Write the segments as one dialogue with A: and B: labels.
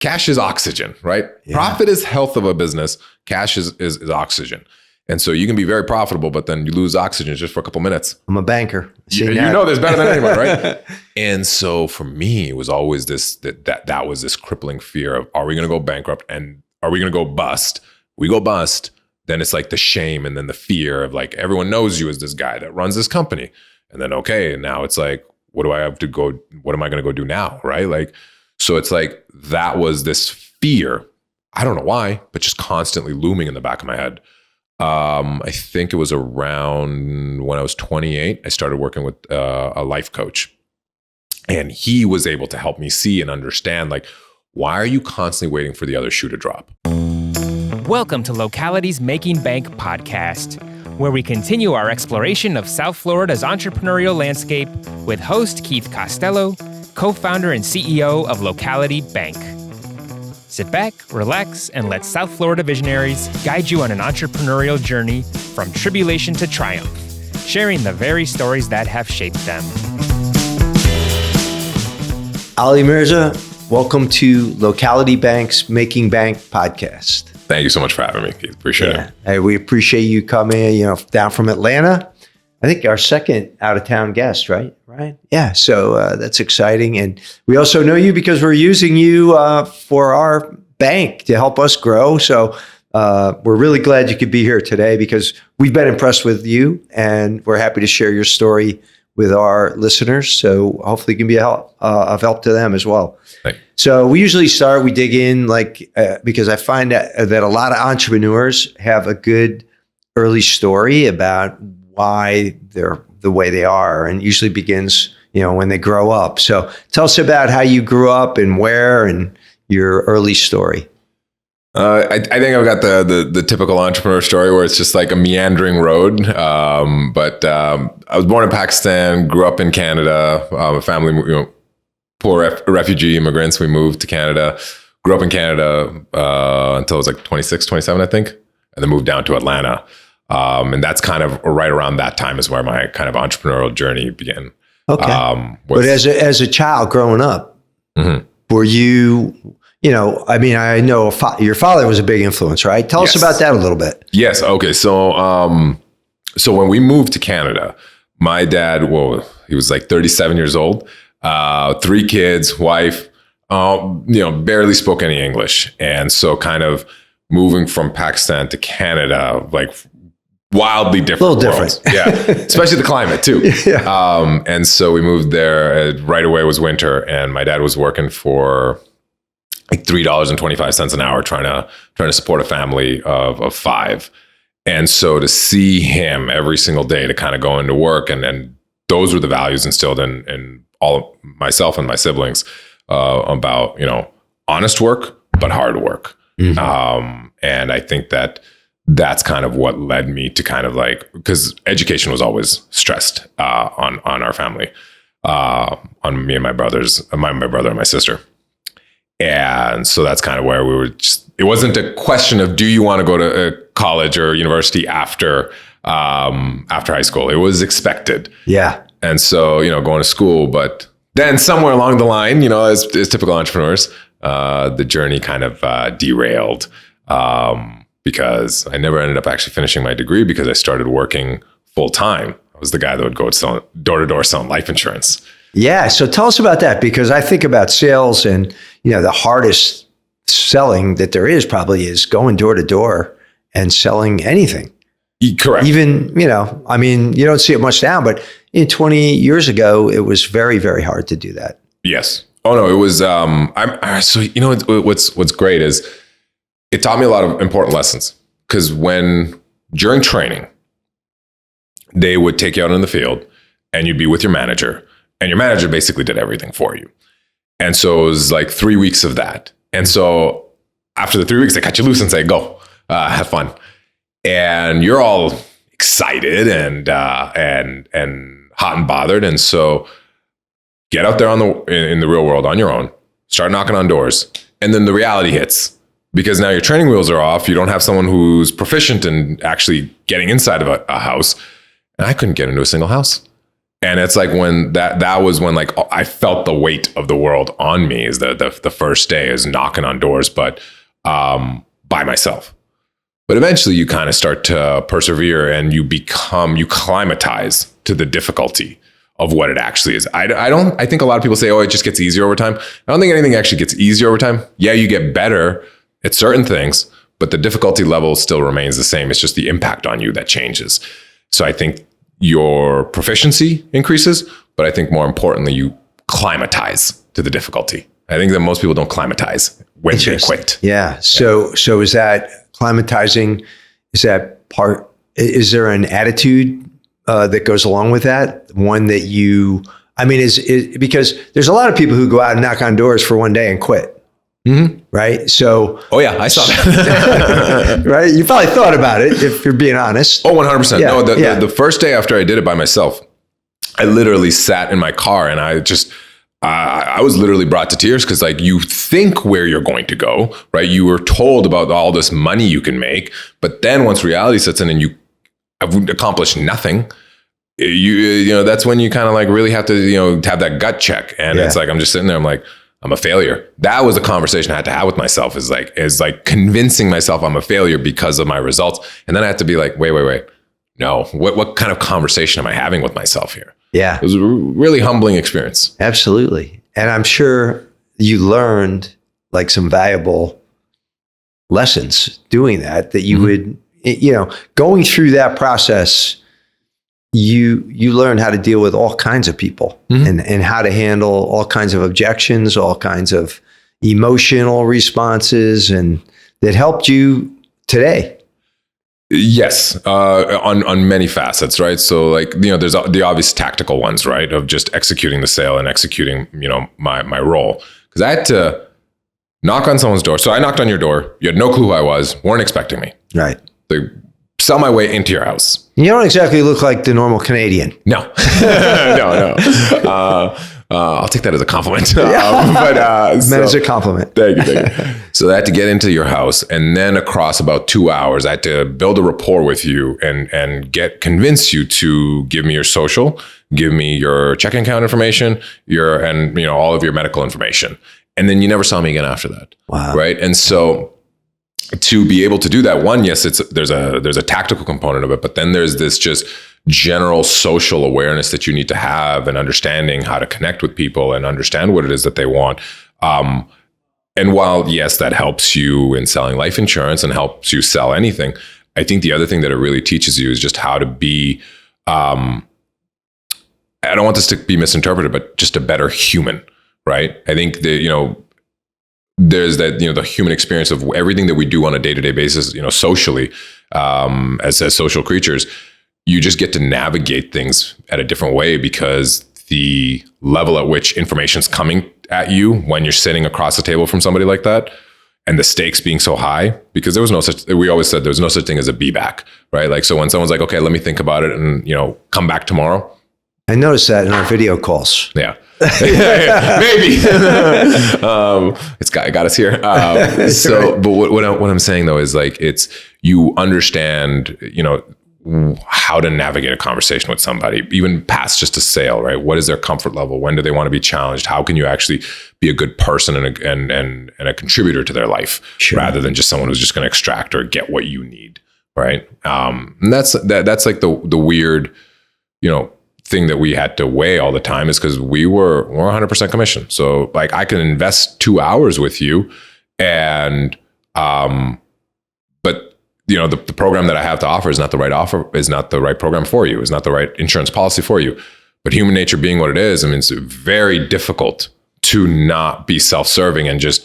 A: cash is oxygen, right? Yeah. Profit is health of a business. Cash is oxygen. And so you can be very profitable, but then you lose oxygen just for a couple minutes.
B: I'm a banker.
A: You know this better than anyone, right? And so for me, it was always this, that was this crippling fear of, are we going to go bankrupt and are we going to go bust? We go bust, then it's like the shame and then the fear of like, everyone knows you as this guy that runs this company. And then, okay, now it's like, what am I going to go do now, right? Like, so it's like, that was this fear. I don't know why, but just constantly looming in the back of my head. I think it was around when I was 28, I started working with a life coach, and he was able to help me see and understand, like, why are you constantly waiting for the other shoe to drop?
C: Welcome to Locality's Making Bank podcast, where we continue our exploration of South Florida's entrepreneurial landscape with host Keith Costello, co-founder and CEO of Locality Bank. Sit back, relax, and let South Florida visionaries guide you on an entrepreneurial journey from tribulation to triumph, sharing the very stories that have shaped them.
B: Ali Mirza, welcome to Locality Bank's Making Bank podcast.
A: Thank you so much for having me, Keith. Appreciate it.
B: Hey, we appreciate you coming, down from Atlanta. I think our second out-of-town guest, right? Yeah, so that's exciting. And we also know you because we're using you for our bank to help us grow. So we're really glad you could be here today because we've been impressed with you, and we're happy to share your story with our listeners. So hopefully it can be of help to them as well.
A: Right.
B: So we usually we dig in because I find that a lot of entrepreneurs have a good early story about why they're the way they are, and usually begins, when they grow up. So tell us about how you grew up and where and your early story.
A: I think I've got the typical entrepreneur story where it's just like a meandering road. But I was born in Pakistan, grew up in Canada, a family, poor refugee immigrants. We moved to Canada, grew up in Canada until I was like 26, 27, I think, and then moved down to Atlanta. And that's kind of right around that time is where my kind of entrepreneurial journey began.
B: Okay. But as a child growing up, mm-hmm. Were you, I know your father was a big influence, right? Tell us about that a little bit.
A: Yes. Okay. So when we moved to Canada, my dad, he was like 37 years old, 3 kids, wife, barely spoke any English. And so kind of moving from Pakistan to Canada, like wildly different.
B: A little different.
A: Yeah. Especially the climate too. Yeah. And so we moved there. Right away was winter, and my dad was working for like $3.25 an hour trying to support a family of 5. And so to see him every single day to kind of go into work, and those were the values instilled in all of myself and my siblings about, honest work, but hard work. Mm-hmm. And I think that's kind of what led me to kind of because education was always stressed on our family, on me and my brothers, my brother and my sister. And so that's kind of where we were it wasn't a question of, do you want to go to college or university after high school? It was expected.
B: Yeah. And
A: so, going to school, but then somewhere along the line, as typical entrepreneurs, the journey kind of derailed, because I never ended up actually finishing my degree because I started working full time. I was the guy that would go door to door selling life insurance.
B: Yeah. So tell us about that, because I think about sales and, the hardest selling that there is probably is going door to door and selling anything.
A: Correct.
B: Even, you don't see it much now, but 20 years ago, it was very, very hard to do that.
A: Yes. Oh no, it was, what's great is it taught me a lot of important lessons, because during training, they would take you out in the field and you'd be with your manager, and your manager basically did everything for you. And so it was like 3 weeks of that. And so after the 3 weeks, they cut you loose and say, go, have fun. And you're all excited and hot and bothered. And so get out there in the real world on your own, start knocking on doors. And then the reality hits, because now your training wheels are off. You don't have someone who's proficient in actually getting inside of a house. And I couldn't get into a single house. And it's like when that was when like I felt the weight of the world on me is the first day is knocking on doors, but by myself. But eventually you kind of start to persevere and you climatize to the difficulty of what it actually is. I think a lot of people say, oh, it just gets easier over time. I don't think anything actually gets easier over time. Yeah, you get better at certain things, but the difficulty level still remains the same. It's just the impact on you that changes. So I think your proficiency increases, but I think more importantly, you climatize to the difficulty. I think that most people don't climatize when they quit.
B: Yeah. So is that climatizing? Is that part? Is there an attitude that goes along with that? One that is because there's a lot of people who go out and knock on doors for one day and quit. Mm-hmm. Right. So.
A: Oh yeah, I saw that.
B: Right. You probably thought about it if you're being honest.
A: Oh, 100%. No, the first day after I did it by myself, I literally sat in my car and I was literally brought to tears because like you think where you're going to go, right? You were told about all this money you can make, but then once reality sets in and you have accomplished nothing, you know, that's when you kind of like really have to, you know, have that gut check. And it's like, I'm just sitting there, I'm like, I'm a failure. That was a conversation I had to have with myself is like convincing myself I'm a failure because of my results. And then I had to be like, wait. No, what kind of conversation am I having with myself here?
B: Yeah.
A: It was a really humbling experience.
B: Absolutely. And I'm sure you learned like some valuable lessons doing that you would, you know, going through that process, you learn how to deal with all kinds of people and how to handle all kinds of objections, all kinds of emotional responses, and that helped you today.
A: Yes, on many facets, right? So like, you know, there's the obvious tactical ones, right? Of just executing the sale and executing, you know, my role. Because I had to knock on someone's door. So I knocked on your door. You had no clue who I was, weren't expecting me.
B: Right.
A: They sell my way into your house.
B: You don't exactly look like the normal Canadian.
A: No, no. I'll take that as a compliment. Meant
B: as a compliment.
A: Thank you. So I had to get into your house, and then across about 2 hours, I had to build a rapport with you and convince you to give me your social, give me your checking account information, and you know all of your medical information, and then you never saw me again after that.
B: Wow.
A: Right, and so. To be able to do that, one, yes, there's a tactical component of it, but then there's this just general social awareness that you need to have and understanding how to connect with people and understand what it is that they want. And while, yes, that helps you in selling life insurance and helps you sell anything, I think the other thing that it really teaches you is just how to be, I don't want this to be misinterpreted, but just a better human, right? I think that, you know, there's that, you know, the human experience of everything that we do on a day-to-day basis, you know, socially, as social creatures, you just get to navigate things at a different way because the level at which information's coming at you when you're sitting across the table from somebody like that, and the stakes being so high, because we always said there was no such thing as a be back, right? Like, so when someone's like, okay, let me think about it and, you know, come back tomorrow.
B: I noticed that in our video calls.
A: Yeah. Maybe. It got us here. So, but what I'm saying though is like, you understand, you know, how to navigate a conversation with somebody, even past just a sale, right? What is their comfort level? When do they want to be challenged? How can you actually be a good person and a contributor to their life, rather than just someone who's just going to extract or get what you need, right? And that's like the weird, you know, thing that we had to weigh all the time is because we're 100% commission. So like I can invest 2 hours with you and, but you know, the program that I have to offer is not the right program for you, is not the right insurance policy for you. But human nature being what it is, I mean, it's very difficult to not be self-serving and just,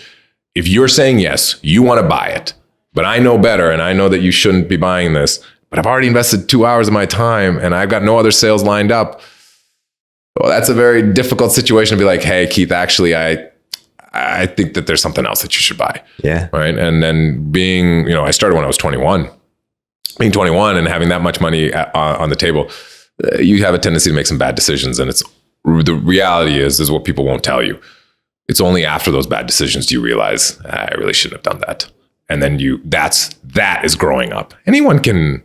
A: if you're saying yes, you want to buy it, but I know better and I know that you shouldn't be buying this, but I've already invested 2 hours of my time and I've got no other sales lined up. Well, that's a very difficult situation to be like, hey, Keith, actually, I think that there's something else that you should buy.
B: Yeah.
A: Right. And then being, you know, I started when I was 21. Being 21 and having that much money on the table, you have a tendency to make some bad decisions. And the reality is what people won't tell you. It's only after those bad decisions do you realize I really shouldn't have done that. And then that is growing up. Anyone can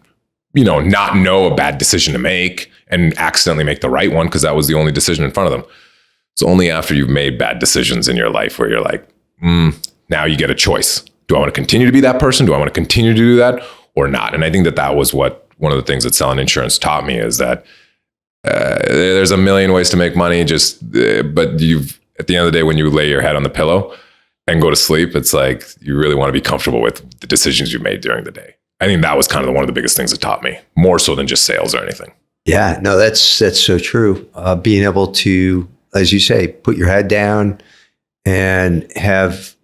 A: not know a bad decision to make and accidentally make the right one because that was the only decision in front of them. It's only after you've made bad decisions in your life where you're like, now you get a choice. Do I want to continue to be that person? Do I want to continue to do that or not? And I think that was what one of the things that selling insurance taught me is that there's a million ways to make money. But at the end of the day, when you lay your head on the pillow and go to sleep, it's like you really want to be comfortable with the decisions you made during the day. I think that was kind of one of the biggest things that taught me, more so than just sales or anything.
B: Yeah, no, that's so true. Being able to, as you say, put your head down and have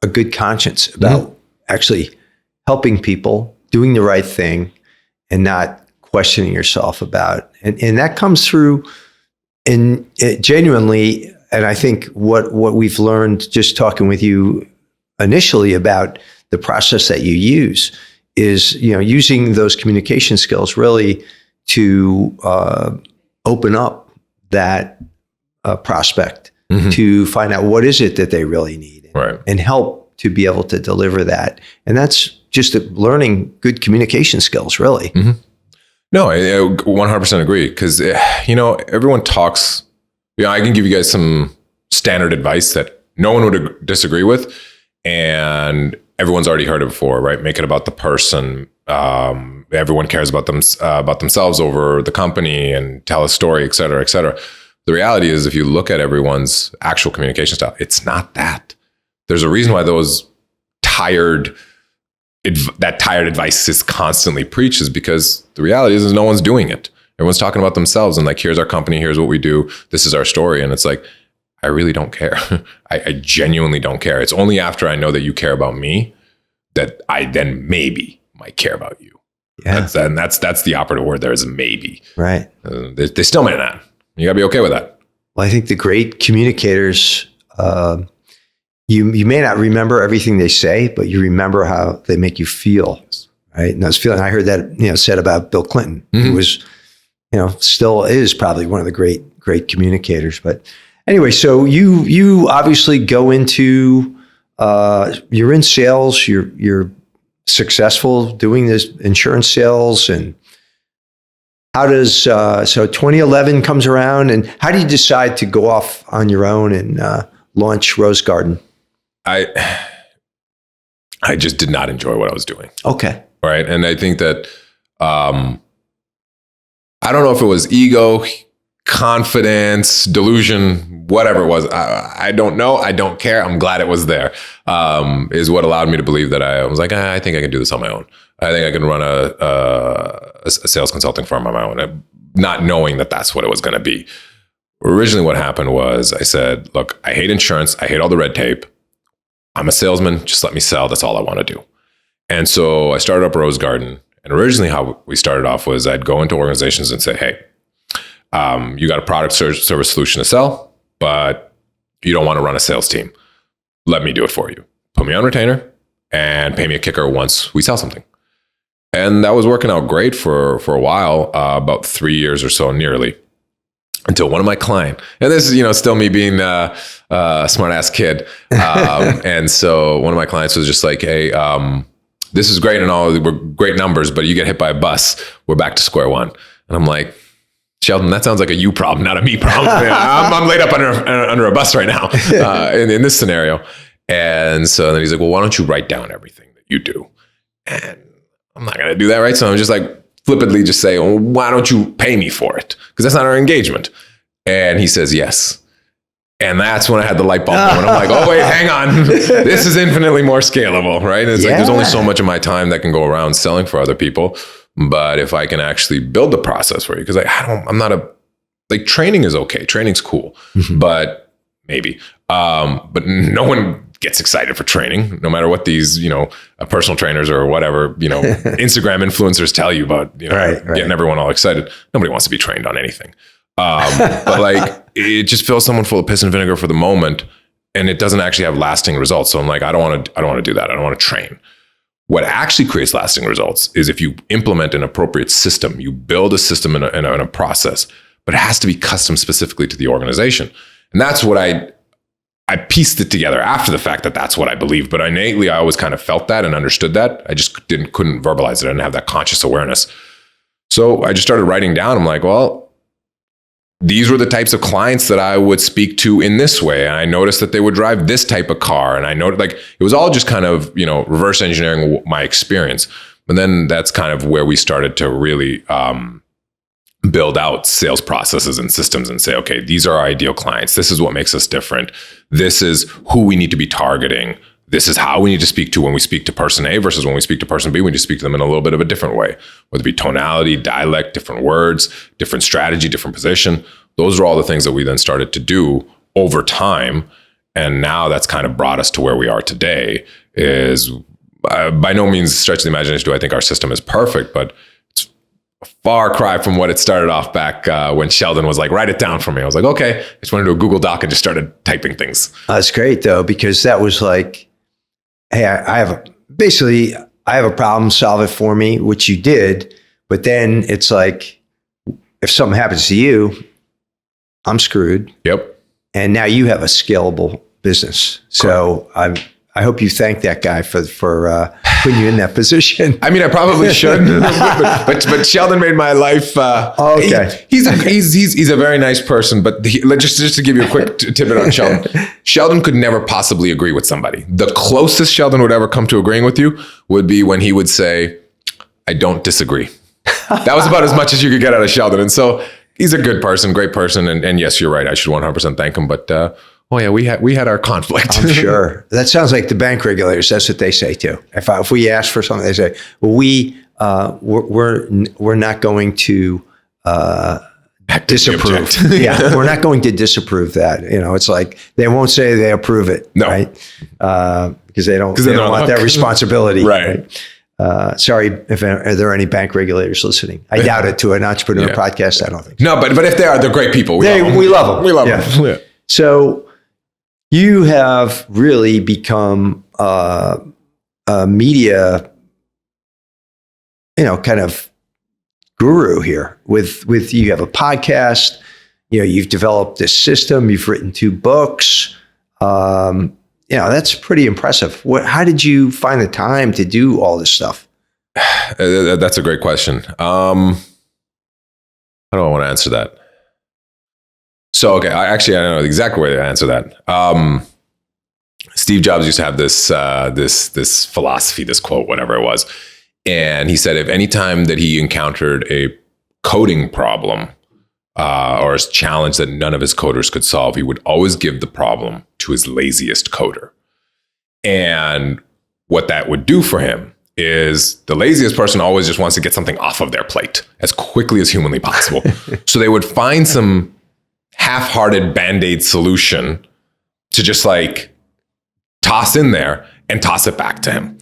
B: a good conscience about actually helping people, doing the right thing, and not questioning yourself about. And that comes through genuinely. And I think what we've learned just talking with you initially about the process that you use is, using those communication skills really to open up that prospect to find out what is it that they really need, and help to be able to deliver that. And that's just learning good communication skills, really.
A: Mm-hmm. No, I 100% agree because, everyone talks, I can give you guys some standard advice that no one would disagree with. And everyone's already heard it before, right? Make it about the person. Everyone cares about themselves over the company and tell a story, et cetera, et cetera. The reality is, if you look at everyone's actual communication style, it's not that. There's a reason why that tired advice is constantly preached, is because the reality is no one's doing it. Everyone's talking about themselves and like, here's our company, here's what we do, this is our story. And it's like, I really don't care. I genuinely don't care. It's only after I know that you care about me that I then maybe might care about you. Yeah. That's the operative word there, is maybe. Right. They still may not. You gotta be okay with that.
B: Well, I think the great communicators, you may not remember everything they say, but you remember how they make you feel. Yes. Right. And I heard that, said about Bill Clinton, who was, still is probably one of the great communicators. But anyway, so you obviously go into, you're in sales, you're successful doing this insurance sales. And how does, so 2011 comes around, and how do you decide to go off on your own and launch Rose Garden?
A: I just did not enjoy what I was doing.
B: Okay.
A: Right. And I think that, I don't know if it was ego, confidence, delusion, whatever it was. I don't know. I don't care. I'm glad it was there, is what allowed me to believe that I was like, I think I can do this on my own. I think I can run a sales consulting firm on my own, not knowing that that's what it was going to be. Originally what happened was I said, look, I hate insurance. I hate all the red tape. I'm a salesman. Just let me sell. That's all I want to do. And so I started up Rose Garden. And originally how we started off was I'd go into organizations and say, hey, you got a product service solution to sell, but you don't want to run a sales team. Let me do it for you. Put me on retainer and pay me a kicker once we sell something. And that was working out great for a while, about 3 years or so nearly, until one of my clients, and this is, still me being a smart ass kid. And so one of my clients was just like, hey, this is great and all, we're great numbers, but you get hit by a bus, we're back to square one. And I'm like, Sheldon, that sounds like a you problem, not a me problem. I'm laid up under a bus right now in this scenario. And so then he's like, well, why don't you write down everything that you do? And I'm not going to do that, right? So I'm just like flippantly just say, well, why don't you pay me for it? Because that's not our engagement. And he says, yes. And that's when I had the light bulb going. I'm like, oh, wait, hang on. This is infinitely more scalable, right? It's like, there's only so much of my time that can go around selling for other people. But if I can actually build the process for you, because training is okay. Training's cool, but maybe. But no one gets excited for training, no matter what these, personal trainers or whatever, Instagram influencers tell you about, getting everyone all excited. Nobody wants to be trained on anything. But it just fills someone full of piss and vinegar for the moment, and it doesn't actually have lasting results. So I'm like, I don't want to do that. I don't want to train. What actually creates lasting results is if you implement an appropriate system, you build a system and a process, but it has to be custom specifically to the organization. And that's what I pieced it together after the fact that that's what I believe, but innately I always kind of felt that and understood that. I just couldn't verbalize it. I didn't have that conscious awareness. So I just started writing down. I'm like, well, these were the types of clients that I would speak to in this way. And I noticed that they would drive this type of car. And I noticed, like, it was all just kind of, reverse engineering my experience. But then that's kind of where we started to really build out sales processes and systems and say, okay, these are our ideal clients. This is what makes us different. This is who we need to be targeting. This is how we need to speak to when we speak to person A versus when we speak to person B. We need to speak to them in a little bit of a different way, whether it be tonality, dialect, different words, different strategy, different position. Those are all the things that we then started to do over time. And now that's kind of brought us to where we are today. Is by no means stretch the imagination do I think our system is perfect, but it's a far cry from what it started off back when Sheldon was like, write it down for me. I was like, okay. I just went into a Google Doc and just started typing things.
B: That's great though, because that was like, hey, I have a problem, solve it for me, which you did. But then it's like, if something happens to you, I'm screwed.
A: Yep.
B: And now you have a scalable business. So I hope you thank that guy for putting you in that position.
A: I mean, I probably should, but Sheldon made my life.
B: Okay.
A: He's a very nice person, but just to give you a quick tidbit on Sheldon, Sheldon could never possibly agree with somebody. The closest Sheldon would ever come to agreeing with you would be when he would say, "I don't disagree." That was about as much as you could get out of Sheldon, and so he's a good person, great person, and yes, you're right. I should 100% thank him, but. Oh yeah, we had our conflict.
B: I'm sure. That sounds like the bank regulators. That's what they say too. If we ask for something, they say, "Well, we're not going to disapprove." Yeah, we're not going to disapprove that. It's like they won't say they approve it, right? Because they don't want that responsibility,
A: right?
B: Sorry, are there any bank regulators listening? I doubt it. To an entrepreneur podcast, I don't think so.
A: No, but if they are, they're great people.
B: We love them.
A: We love them. Yeah.
B: So. You have really become a media, kind of guru here. With you have a podcast. You've developed this system. You've written 2 books. That's pretty impressive. How did you find the time to do all this stuff?
A: That's a great question. How do I want to answer that? So, okay, I don't know the exact way to answer that. Steve Jobs used to have this philosophy, this quote, whatever it was. And he said, if any time that he encountered a coding problem or a challenge that none of his coders could solve, he would always give the problem to his laziest coder. And what that would do for him is the laziest person always just wants to get something off of their plate as quickly as humanly possible. So they would find some half-hearted Band-Aid solution to just like toss in there and toss it back to him.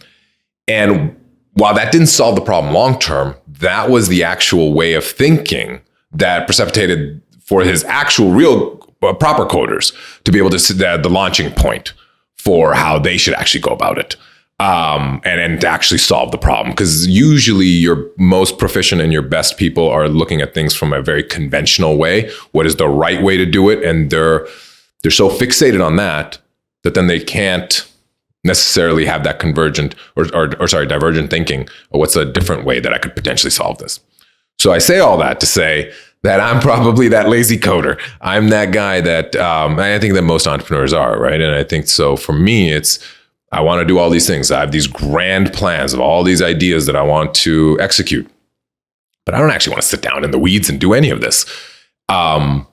A: And while that didn't solve the problem long-term, that was the actual way of thinking that precipitated for his actual real proper coders to be able to see the launching point for how they should actually go about it. And to actually solve the problem. Because usually your most proficient and your best people are looking at things from a very conventional way. What is the right way to do it? And they're so fixated on that then they can't necessarily have that divergent thinking. Or what's a different way that I could potentially solve this? So I say all that to say that I'm probably that lazy coder. I'm that guy that I think that most entrepreneurs are, right? And I think so for me, I want to do all these things. I have these grand plans of all these ideas that I want to execute. But I don't actually want to sit down in the weeds and do any of this. And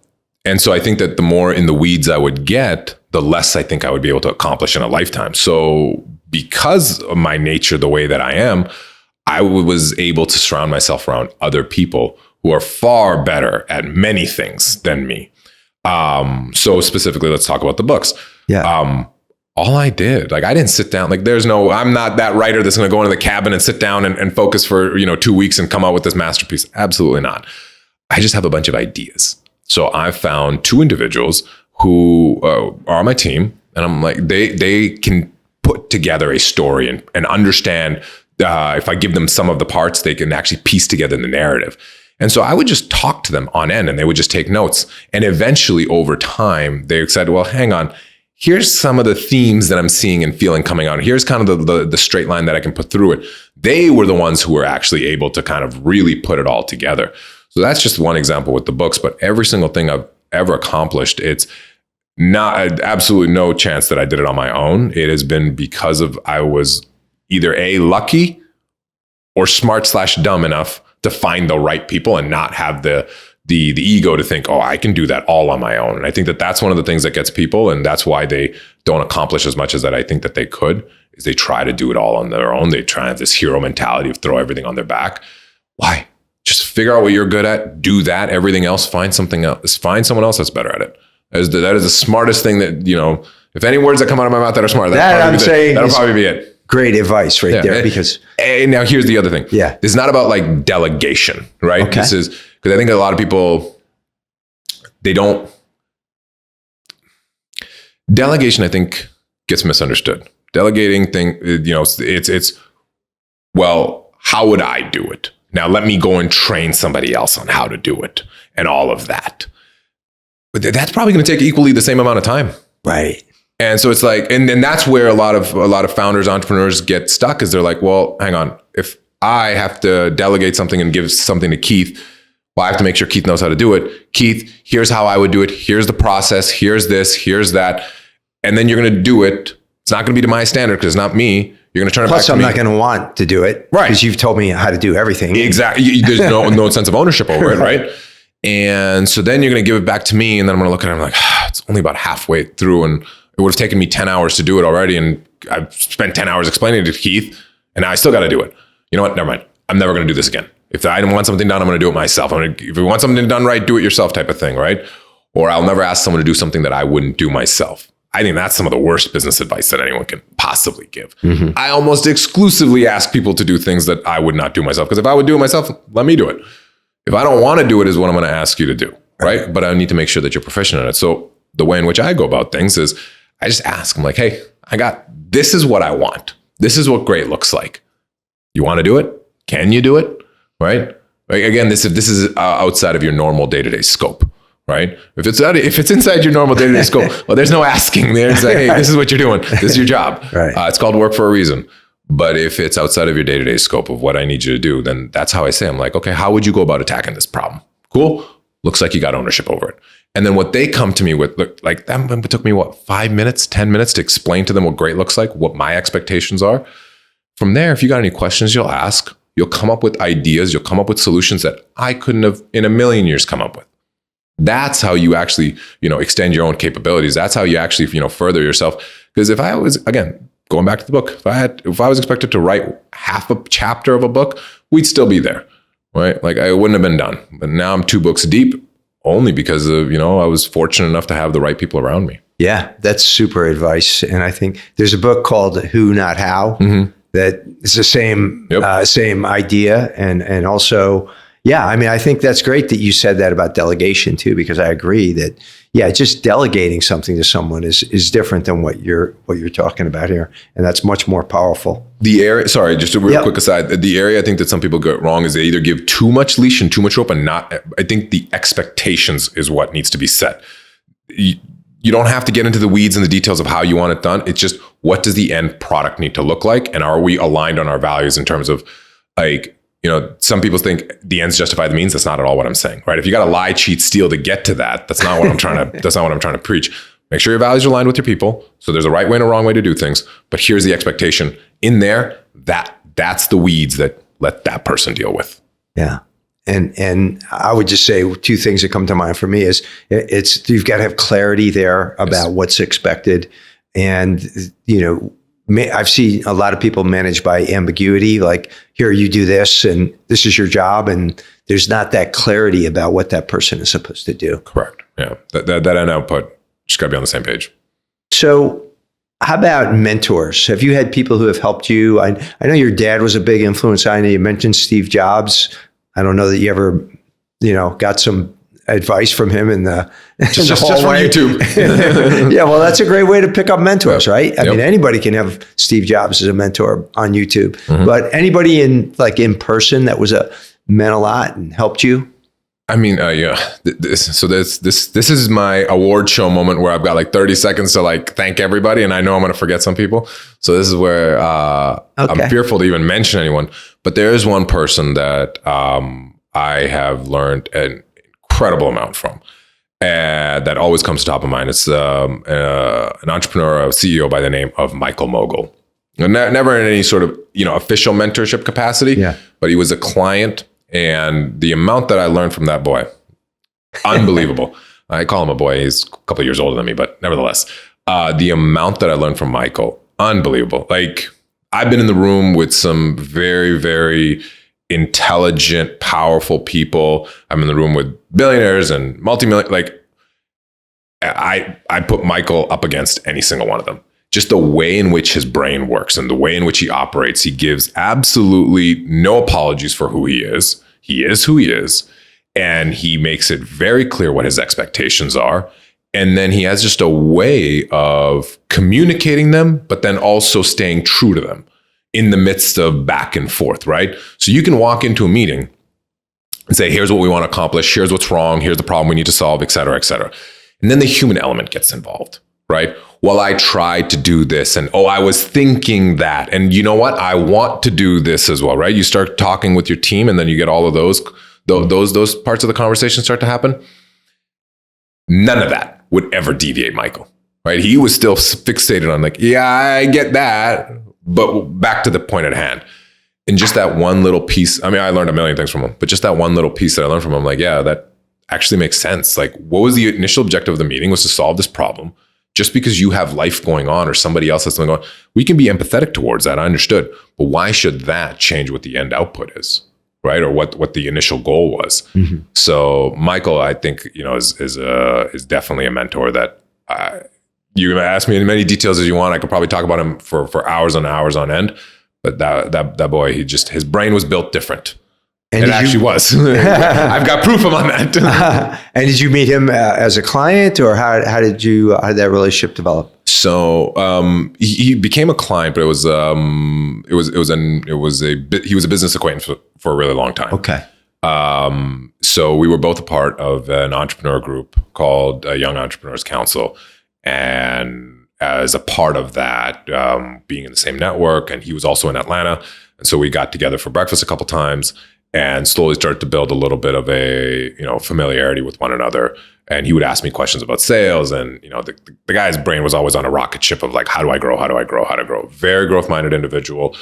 A: so I think that the more in the weeds I would get, the less I think I would be able to accomplish in a lifetime. So because of my nature, the way that I am, I was able to surround myself around other people who are far better at many things than me. So specifically, let's talk about the books.
B: Yeah.
A: All I did, I didn't sit down. I'm not that writer that's going to go into the cabin and sit down and focus for 2 weeks and come out with this masterpiece. Absolutely not. I just have a bunch of ideas. So I found 2 individuals who are on my team, and I'm like, they can put together a story and understand. If I give them some of the parts, they can actually piece together the narrative. And so I would just talk to them on end, and they would just take notes. And eventually, over time, they said, "Well, hang on. here's some of the themes that I'm seeing and feeling coming out. Here's kind of the straight line that I can put through it. They were the ones who were actually able to kind of really put it all together. So that's just one example with the books, but every single thing I've ever accomplished, it's not absolutely no chance that I did it on my own. It has been because of I was either lucky or smart/dumb enough to find the right people and not have the ego to think, oh, I can do that all on my own. And I think that that's one of the things that gets people, and that's why they don't accomplish as much as that I think that they could, is they try to do it all on their own. They try to have this hero mentality of throw everything on their back. Why? Just figure out what you're good at, do that, everything else, find something else, find someone else that's better at it. That is the smartest thing that, if any words that come out of my mouth that are smart, that'll probably be it.
B: Great advice there, because.
A: And now here's the other thing.
B: Yeah.
A: This is not about like delegation, right?
B: Okay.
A: This is, because I think a lot of people, delegation, I think, gets misunderstood. Delegating thing, it's, well, how would I do it? Now let me go and train somebody else on how to do it and all of that. But that's probably going to take equally the same amount of time.
B: Right.
A: And so it's like, and then that's where a lot of founders, entrepreneurs get stuck, is they're like, well, hang on, if I have to delegate something and give something to Keith, well, I have to make sure Keith knows how to do it. Keith, here's how I would do it. Here's the process. Here's this, here's that. And then you're going to do it. It's not going to be to my standard because it's not me. You're going to turn it back to me.
B: Plus, I'm not going to want to do it.
A: Right.
B: Because you've told me how to do everything.
A: Exactly. There's no sense of ownership over it, right? And so then you're going to give it back to me, and then I'm going to look at it and I'm like, it's only about halfway through, and it would have taken me 10 hours to do it already, and I've spent 10 hours explaining it to Keith, and now I still got to do it. You know what? Never mind. I'm never going to do this again. If I want something done, I'm going to do it myself. If you want something done right, do it yourself type of thing, right? Or I'll never ask someone to do something that I wouldn't do myself. I think that's some of the worst business advice that anyone can possibly give. Mm-hmm. I almost exclusively ask people to do things that I would not do myself, because if I would do it myself, let me do it. If I don't want to do it is what I'm going to ask you to do, right? But I need to make sure that you're proficient at it. So the way in which I go about things is I just ask. I'm like, hey, this is what I want. This is what great looks like. You want to do it? Can you do it? Right? Again, this is outside of your normal day-to-day scope, right? If it's inside your normal day-to-day scope, well, there's no asking there. It's like, hey, this is what you're doing. This is your job.
B: Right.
A: It's called work for a reason. But if it's outside of your day-to-day scope of what I need you to do, then that's how I say, I'm like, okay, how would you go about attacking this problem? Cool. Looks like you got ownership over it. And then what they come to me with, like that took me 5 minutes, 10 minutes to explain to them what great looks like, what my expectations are. From there, if you got any questions, you'll ask. You'll come up with ideas. You'll come up with solutions that I couldn't have in a million years come up with. That's how you actually, extend your own capabilities. That's how you actually, further yourself. Because if I was, again, going back to the book, if I was expected to write half a chapter of a book, we'd still be there, right? Like I wouldn't have been done. But now I'm 2 books deep, only because of, I was fortunate enough to have the right people around me. Yeah,
B: that's super advice. And I think there's a book called Who, Not How, mm-hmm. that is the same idea. And also, yeah, I mean, I think that's great that you said that about delegation too, because I agree that, just delegating something to someone is different than what you're talking about here. And that's much more powerful.
A: The area, sorry, just a real quick aside, the area I think that some people get wrong is they either give too much leash and too much rope, and I think the expectations is what needs to be set. You don't have to get into the weeds and the details of how you want it done. It's just, what does the end product need to look like? And are we aligned on our values in terms of some people think the ends justify the means. That's not at all what I'm saying, right? If you got to lie, cheat, steal to get to that, that's not what I'm trying to preach. Make sure your values are aligned with your people. So there's a right way and a wrong way to do things. But here's the expectation in there. That's the weeds that let that person deal with.
B: Yeah. And I would just say 2 things that come to mind for me is you've got to have clarity there about what's expected. And, I've seen a lot of people managed by ambiguity, like, here, you do this and this is your job. And there's not that clarity about what that person is supposed to do.
A: Correct. Yeah. That end output, just got to be on the same page.
B: So how about mentors? Have you had people who have helped you? I know your dad was a big influence. I know you mentioned Steve Jobs. I don't know that you ever, got some advice from him in the
A: just from YouTube.
B: Yeah, well, that's a great way to pick up mentors, right? I mean, anybody can have Steve Jobs as a mentor on YouTube, mm-hmm. but anybody in person that meant a lot and helped you?
A: I mean, yeah. So this is my award show moment where I've got like 30 seconds to like thank everybody, and I know I'm going to forget some people. So this is where I'm fearful to even mention anyone. But there is one person that I have learned an incredible amount from, and that always comes top of mind. It's an entrepreneur, a CEO by the name of Michael Mogul. Never in any sort of official mentorship capacity, but he was a client. And the amount that I learned from that boy, unbelievable. I call him a boy. He's a couple of years older than me, but nevertheless, the amount that I learned from Michael, unbelievable. Like, I've been in the room with some very, very intelligent, powerful people. I'm in the room with billionaires and multi-million. Like, I put Michael up against any single one of them. Just the way in which his brain works and the way in which he operates, he gives absolutely no apologies for who he is. He is who he is. And he makes it very clear what his expectations are. And then he has just a way of communicating them, but then also staying true to them in the midst of back and forth, right? So you can walk into a meeting and say, here's what we want to accomplish. Here's what's wrong. Here's the problem we need to solve, et cetera, et cetera. And then the human element gets involved, right? Well, I tried to do this, and I was thinking that, and you know what? I want to do this as well, right? You start talking with your team, and then you get all of those parts of the conversation start to happen. None of that would ever deviate Michael, right? He was still fixated on like, yeah, I get that, but back to the point at hand. And just that one little piece. I mean, I learned a million things from him, but just that one little piece that I learned from him, like, yeah, that actually makes sense. Like, what was the initial objective of the meeting? Was to solve this problem. Just because you have life going on or somebody else has something going on, we can be empathetic towards that. I understood. But why should that change what the end output is, right? Or what the initial goal was. Mm-hmm. So Michael, I think, is definitely a mentor that you can ask me in many details as you want. I could probably talk about him for hours and hours on end. But that boy, his brain was built different. And it actually was. I've got proof of on that.
B: And did you meet him as a client, or how did that relationship develop? So
A: he became a client, but he was a business acquaintance for a really long time.
B: Okay.
A: So we were both a part of an entrepreneur group called Young Entrepreneurs Council, and as a part of that, being in the same network, and he was also in Atlanta, and so we got together for breakfast a couple times. And slowly started to build a little bit of a familiarity with one another. And he would ask me questions about sales, and the guy's brain was always on a rocket ship of like, how do I grow? How do I grow? How to grow? Very growth-minded individual.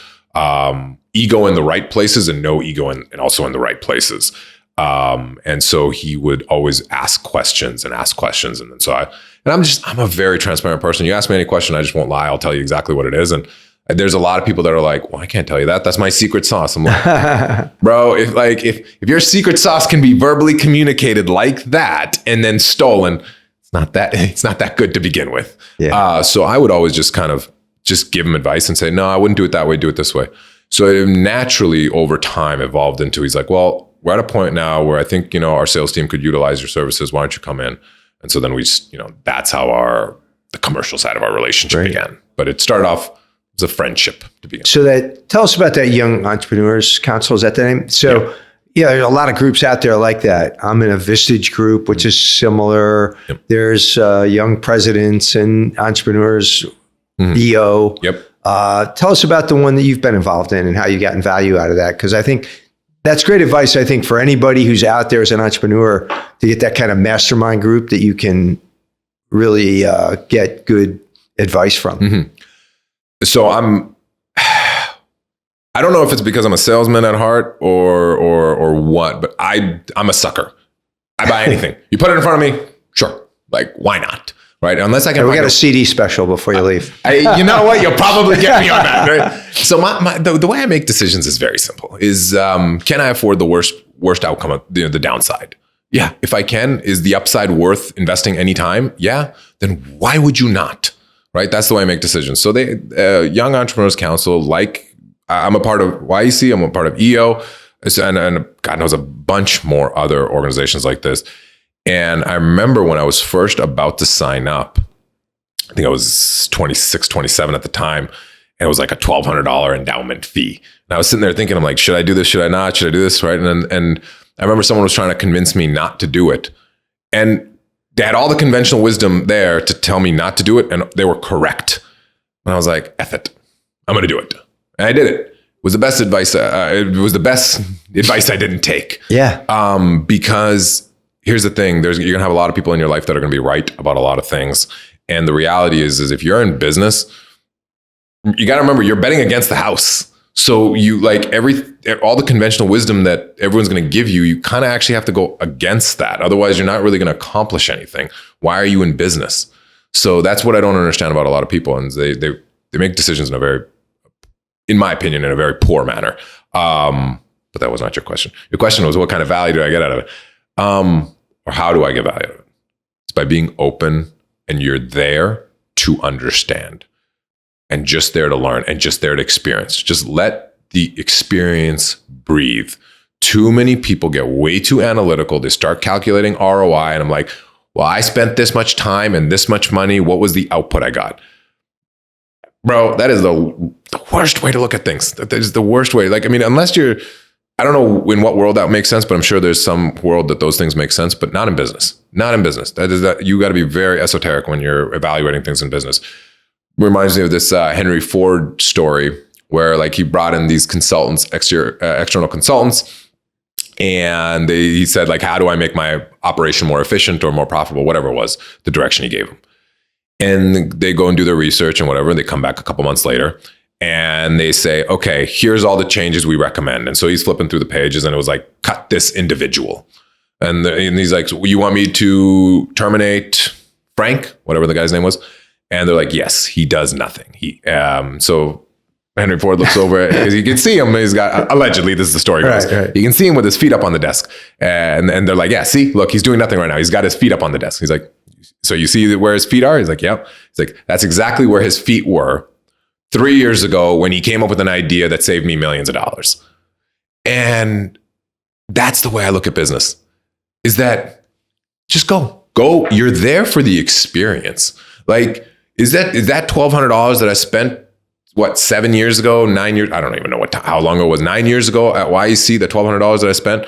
A: Ego in the right places and no ego and also in the right places. And so he would always ask questions. And then I'm a very transparent person. You ask me any question, I just won't lie. I'll tell you exactly what it is. And there's a lot of people that are like, well, I can't tell you that. That's my secret sauce. I'm like, bro, if your secret sauce can be verbally communicated like that and then stolen, it's not that good to begin with. Yeah. So I would always just kind of just give him advice and say, no, I wouldn't do it that way. Do it this way. So it naturally over time evolved into, he's like, well, we're at a point now where I think, our sales team could utilize your services. Why don't you come in? And so then we just, that's how the commercial side of our relationship began. But it started off a friendship to begin.
B: So tell us about that Young Entrepreneurs Council. Is that the name? So there are a lot of groups out there like that. I'm in a Vistage group, which is similar. Yep. There's Young Presidents and Entrepreneurs, EO.
A: Yep.
B: Tell us about the one that you've been involved in and how you gotten value out of that. Because I think that's great advice, I think, for anybody who's out there as an entrepreneur to get that kind of mastermind group that you can really get good advice from.
A: Mm-hmm. So I don't know if it's because I'm a salesman at heart or what, but I'm a sucker. I buy anything. You put it in front of me, sure. Like, why not? Right? Unless I can.
B: We got a CD special before you leave.
A: You know what? You'll probably get me on that. Right? So the way I make decisions is very simple. Is can I afford the worst outcome of the downside? Yeah. If I can, is the upside worth investing any time? Yeah. Then why would you not? Right? That's the way I make decisions. So Young Entrepreneurs Council, like I'm a part of YEC, I'm a part of EO, and God knows a bunch more other organizations like this. And I remember when I was first about to sign up, I think I was 26, 27 at the time, and it was like a $1,200 endowment fee. And I was sitting there thinking, I'm like, should I do this? Should I not? Should I do this? Right? And I remember someone was trying to convince me not to do it. And they had all the conventional wisdom there to tell me not to do it. And they were correct. And I was like, F it. I'm going to do it. And I did it. It was the best advice. It was the best advice I didn't take.
B: Yeah.
A: Because here's the thing. You're going to have a lot of people in your life that are going to be right about a lot of things. And the reality is if you're in business, you got to remember you're betting against the house. So you like all the conventional wisdom that everyone's going to give you, you kind of actually have to go against that. Otherwise, you're not really going to accomplish anything. Why are you in business? So that's what I don't understand about a lot of people. And they make decisions in my opinion, in a very poor manner. But that was not your question. Your question was, what kind of value do I get out of it? Or how do I get value out of it? It's by being open and you're there to understand and just there to learn and just there to experience. Just let the experience breathe. Too many people get way too analytical. They start calculating ROI and I'm like, well, I spent this much time and this much money. What was the output I got? Bro, that is the worst way to look at things. That is the worst way. Like, I mean, unless I don't know in what world that makes sense, but I'm sure there's some world that those things make sense, but not in business. Not in business. You got to be very esoteric when you're evaluating things in business. Reminds me of this Henry Ford story where like he brought in these consultants, external consultants, and he said like, how do I make my operation more efficient or more profitable, whatever it was, the direction he gave them. And they go and do their research and whatever. And they come back a couple months later and they say, okay, here's all the changes we recommend. And so he's flipping through the pages and it was like, cut this individual. And he's like, so you want me to terminate Frank, whatever the guy's name was? And they're like, yes, he does nothing. So Henry Ford looks over, as you can see him, he's got, allegedly, this is the story goes. Right. You can see him with his feet up on the desk. And they're like, yeah, see, look, he's doing nothing right now. He's got his feet up on the desk. He's like, so you see where his feet are? He's like, yep. He's like, that's exactly where his feet were 3 years ago when he came up with an idea that saved me millions of dollars. And that's the way I look at business, is that just go. You're there for the experience. Like, is that $1,200 that I spent, 7 years ago, 9 years? I don't even know how long it was. 9 years ago at YEC, the $1,200 that I spent,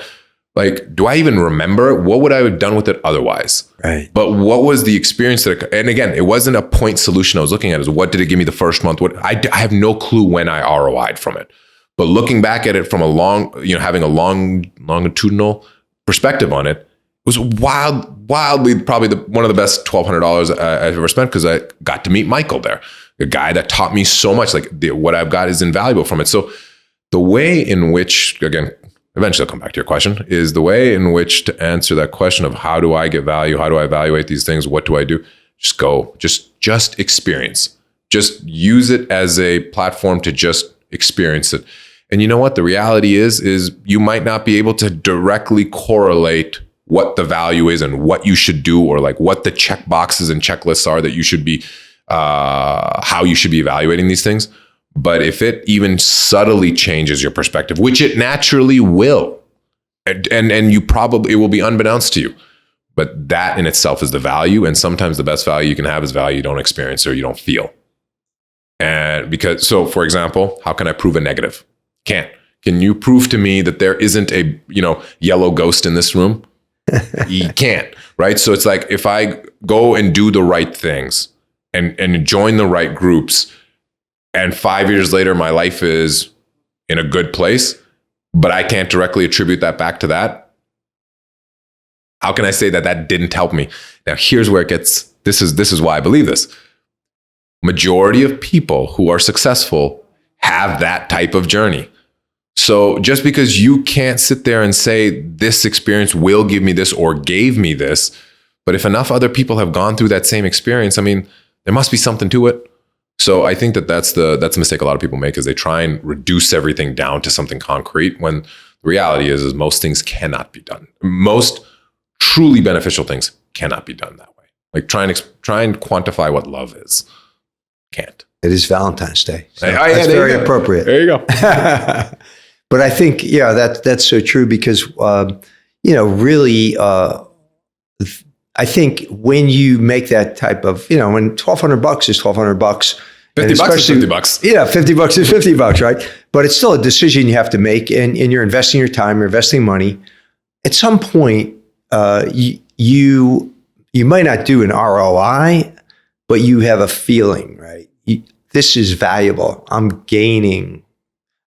A: like, do I even remember it? What would I have done with it otherwise?
B: Right.
A: But what was the experience and again, it wasn't a point solution I was looking at. Is what did it give me the first month? I have no clue when I ROI'd from it. But looking back at it from having a longitudinal perspective on it, was wildly probably one of the best $1,200 I've ever spent, because I got to meet Michael there, a guy that taught me so much. Like what I've got is invaluable from it. So the way in which, again, eventually I'll come back to your question, is the way in which to answer that question of how do I get value? How do I evaluate these things? What do I do? Just go, just experience, just use it as a platform to just experience it. And you know what? The reality is you might not be able to directly correlate what the value is and what you should do, or like what the check boxes and checklists are that you should be, how you should be evaluating these things. But if it even subtly changes your perspective, which it naturally will, and it will be unbeknownst to you, but that in itself is the value. And sometimes the best value you can have is value you don't experience or you don't feel. And so for example, how can I prove a negative? Can't. Can you prove to me that there isn't a, yellow ghost in this room? You can't, right? So it's like, if I go and do the right things and join the right groups, and 5 years later, my life is in a good place, but I can't directly attribute that back to that, how can I say that didn't help me? Now, here's where it gets, this is why I believe this. Majority of people who are successful have that type of journey. So just because you can't sit there and say this experience will give me this or gave me this, but if enough other people have gone through that same experience, I mean, there must be something to it. So I think that's the mistake a lot of people make, is they try and reduce everything down to something concrete, when the reality is most things cannot be done. Most truly beneficial things cannot be done that way. Like try and quantify what love is. Can't.
B: It is Valentine's Day. So that's very appropriate.
A: There you go.
B: But I think, that's so true, because, really, I think when you make that type of, when $1,200 is $1,200, $50 is $50. Yeah, $50 is $50, right? But it's still a decision you have to make, and you're investing your time, you're investing money. at some point, you might not do an ROI, but you have a feeling, right? This is valuable. I'm gaining.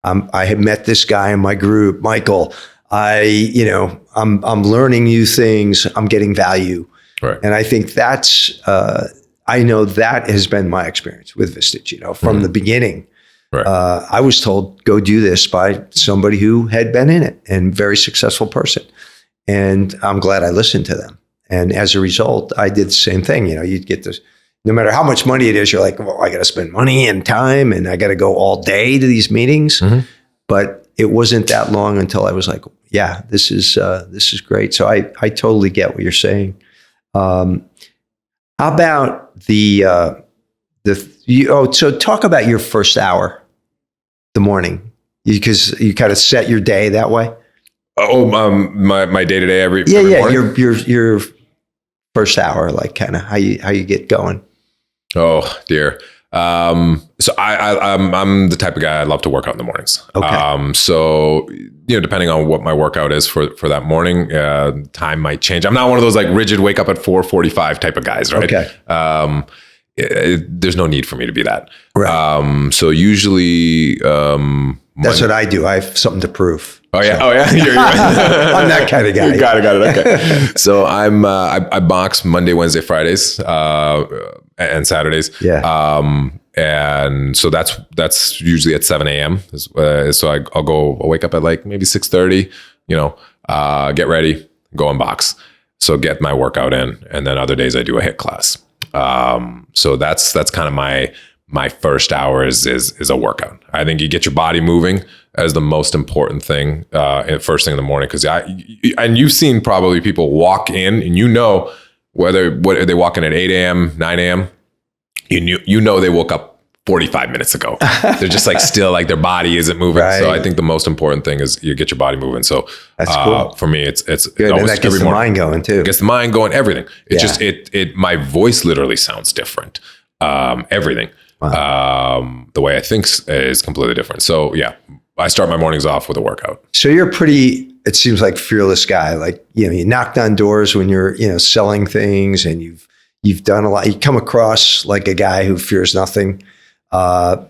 B: I have met this guy in my group, Michael. I'm learning new things. I'm getting value.
A: Right.
B: And I think that's, I know that has been my experience with Vistage, from the beginning.
A: Right.
B: I was told, go do this by somebody who had been in it and very successful person. And I'm glad I listened to them. And as a result, I did the same thing. You'd get this, no matter how much money it is, you're like, well, I got to spend money and time and I got to go all day to these meetings. Mm-hmm. But it wasn't that long until I was like, yeah, this is great. So I totally get what you're saying. How about so talk about your first hour, the morning, because you kind of set your day that way.
A: My day to day every morning?
B: Your first hour, like kind of how you get going.
A: Oh dear. So I'm the type of guy I love to work out in the mornings.
B: Okay.
A: So depending on what my workout is for that morning, time might change. I'm not one of those like rigid wake up at 4:45 type of guys, right?
B: Okay.
A: There's no need for me to be that.
B: Right.
A: So usually,
B: that's what I do. I have something to prove.
A: Oh yeah.
B: So.
A: Oh yeah. You're
B: I'm that kind of guy.
A: Got it. Okay. So I box Monday, Wednesday, Fridays, and Saturdays.
B: Yeah.
A: And so that's usually at 7 a.m. So I'll wake up at like maybe 6:30, get ready, go and box. So get my workout in. And then other days I do a HIIT class. So that's kind of my first hour is a workout. I think you get your body moving as the most important thing, first thing in the morning. Cause and you've seen probably people walk in and whether they walk in at 8 a.m., 9 a.m., they woke up 45 minutes ago. They're just like still like their body isn't moving. Right. So I think the most important thing is you get your body moving. So
B: that's cool.
A: For me, it's
B: good. And that gets the mind going too.
A: It gets the mind going, everything. It my voice literally sounds different. Everything. Wow. The way I think is completely different. So yeah, I start my mornings off with a workout.
B: So you're it seems like fearless guy. Like, you knocked on doors when you're, selling things and you've done a lot. You come across like a guy who fears nothing. No,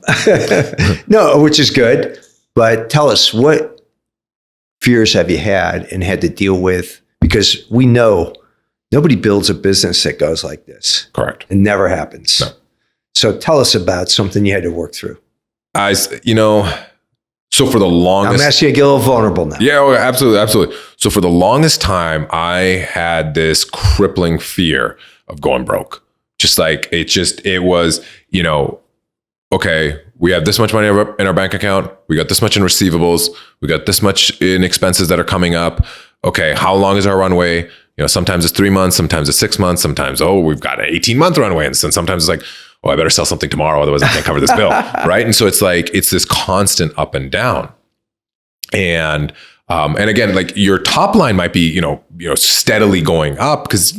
B: which is good. But tell us, what fears have you had and had to deal with? Because we know nobody builds a business that goes like this.
A: Correct.
B: It never happens.
A: No.
B: So tell us about something you had to work through.
A: So for the longest...
B: I'm asking you to get a little vulnerable now.
A: Yeah, absolutely. So for the longest time, I had this crippling fear of going broke. It was, okay, we have this much money in our bank account. We got this much in receivables. We got this much in expenses that are coming up. Okay, how long is our runway? Sometimes it's 3 months, sometimes it's 6 months, sometimes, we've got an 18-month runway. And sometimes it's like, I better sell something tomorrow, otherwise I can't cover this bill, right? And so it's like, it's this constant up and down. And again, like your top line might be, steadily going up because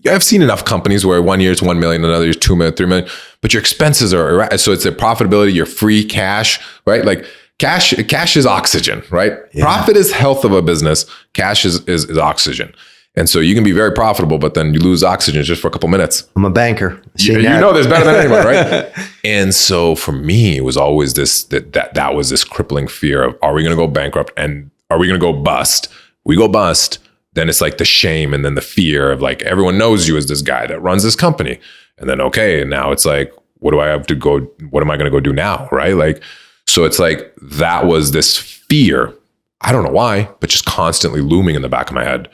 A: I've seen enough companies where 1 year it's 1 million, another year 2 million, 3 million, but your expenses are, so it's the profitability, your free cash, right? Like cash is oxygen, right? Yeah. Profit is health of a business. Cash is oxygen. And so you can be very profitable, but then you lose oxygen just for a couple minutes.
B: I'm a banker.
A: You know this better than anyone, right? And so for me, it was always that was this crippling fear of, are we going to go bankrupt and are we going to go bust? We go bust, then it's like the shame and then the fear of like, everyone knows you as this guy that runs this company. And then, okay, now it's like, what am I going to go do now, right? Like, so it's like, that was this fear. I don't know why, but just constantly looming in the back of my head.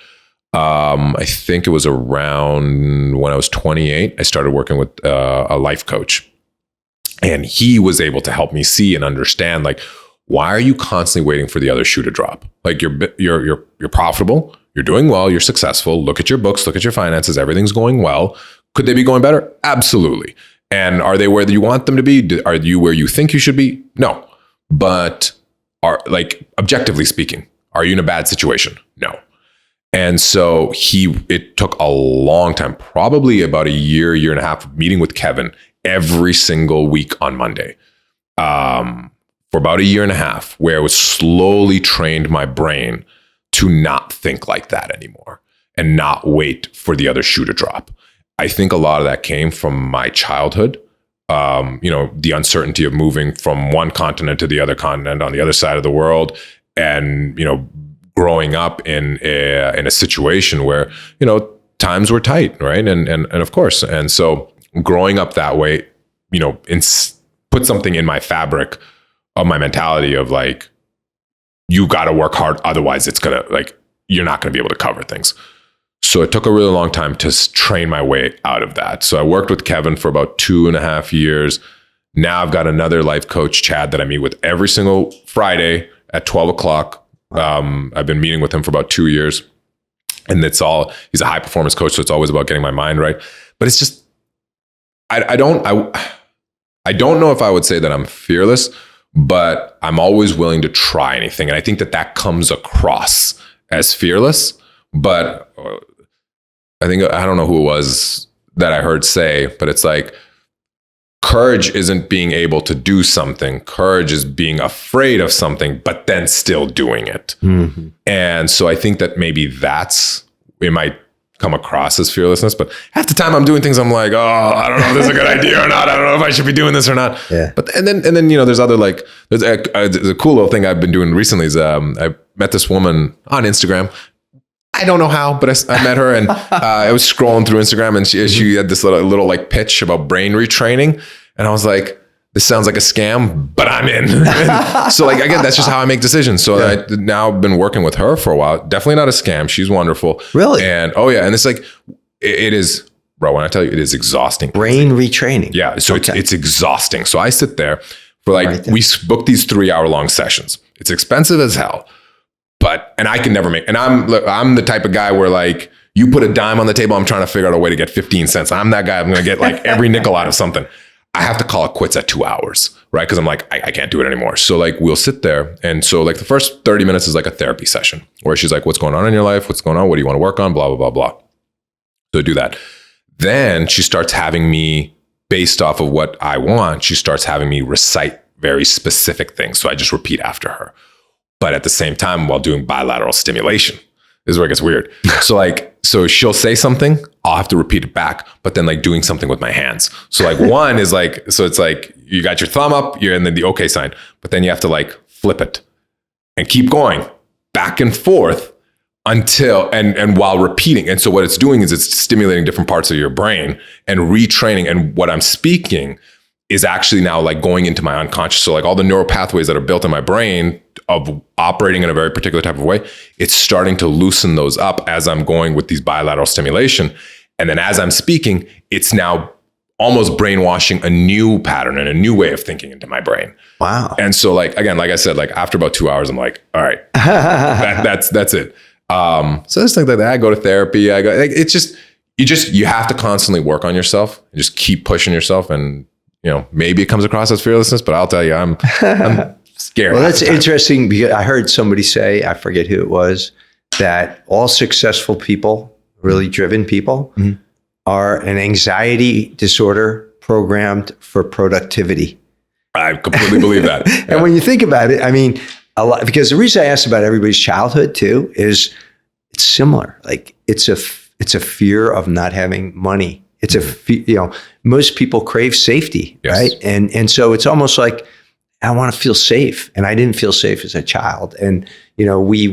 A: I think it was around when I was 28, I started working with a life coach, and he was able to help me see and understand, like, why are you constantly waiting for the other shoe to drop? Like you're profitable, you're doing well, you're successful. Look at your books, look at your finances, everything's going well. Could they be going better? Absolutely. And are they where you want them to be? Are you where you think you should be? No. But objectively speaking, are you in a bad situation? No. And so it took a long time, probably about a year and a half, meeting with Kevin every single week on Monday, for about a year and a half, where I was slowly trained my brain to not think like that anymore and not wait for the other shoe to drop. I think a lot of that came from my childhood. The uncertainty of moving from one continent to the other continent on the other side of the world, and growing up in a situation where times were tight, right? And of course, and so growing up that way, put something in my fabric of my mentality of like, you got to work hard, otherwise you're not going to be able to cover things. So it took a really long time to train my way out of that. So I worked with Kevin for about 2.5 years. Now I've got another life coach, Chad, that I meet with every single Friday at 12 o'clock. I've been meeting with him for about 2 years. And he's a high performance coach. So it's always about getting my mind right. But it's just, I don't know if I would say that I'm fearless, but I'm always willing to try anything. And I think that comes across as fearless, but I don't know who it was that I heard say, but it's like, courage isn't being able to do something. Courage is being afraid of something, but then still doing it. Mm-hmm. And so I think that maybe it might come across as fearlessness, but half the time I'm doing things, I'm like, oh, I don't know if this is a good idea or not. I don't know if I should be doing this or not. Yeah. But and then there's other there's a cool little thing I've been doing recently is I met this woman on Instagram. I don't know how, but I met her and I was scrolling through Instagram and she had this little like pitch about brain retraining. And I was like, this sounds like a scam, but I'm in. So like, again, that's just how I make decisions. So I now been working with her for a while. Definitely not a scam. She's wonderful.
B: Really?
A: And and it's like, it is, bro, when I tell you, it is exhausting.
B: Brain retraining.
A: Yeah. So it's exhausting. So I sit there for we book these 3-hour-long sessions. It's expensive as hell. And I can never and I'm the type of guy where like, you put a dime on the table, I'm trying to figure out a way to get 15 cents. I'm that guy. I'm going to get like every nickel out of something. I have to call it quits at 2 hours, right? Because I'm like, I can't do it anymore. So like, we'll sit there. And so like the first 30 minutes is like a therapy session where she's like, what's going on in your life? What's going on? What do you want to work on? Blah, blah, blah, blah. So do that. Then she starts having me, based off of what I want, she starts having me recite very specific things. So I just repeat after her. But at the same time, while doing bilateral stimulation, this is where it gets weird. So she'll say something, I'll have to repeat it back, but then like doing something with my hands. So like one is like, so it's like you got your thumb up, you're in the okay sign, but then you have to like flip it and keep going back and forth until, and while repeating. And so what it's doing is it's stimulating different parts of your brain and retraining. And what I'm speaking is actually now like going into my unconscious. So like all the neural pathways that are built in my brain of operating in a very particular type of way, it's starting to loosen those up as I'm going with these bilateral stimulation. And then as I'm speaking, it's now almost brainwashing a new pattern and a new way of thinking into my brain. Wow. And so like, again, like I said, like after about 2 hours, I'm like, all right, that's it. So it's like that. I go to therapy. It's just, you have to constantly work on yourself and just keep pushing yourself. And, maybe it comes across as fearlessness, but I'll tell you, I'm scared.
B: Well, that's interesting because I heard somebody say, I forget who it was, that all successful people, really driven people, are an anxiety disorder programmed for productivity.
A: I completely believe that.
B: And when you think about it, I mean, a lot, because the reason I asked about everybody's childhood too is it's similar. Like it's a fear of not having money. It's most people crave safety, right? And so it's almost like, I want to feel safe. And I didn't feel safe as a child. And, we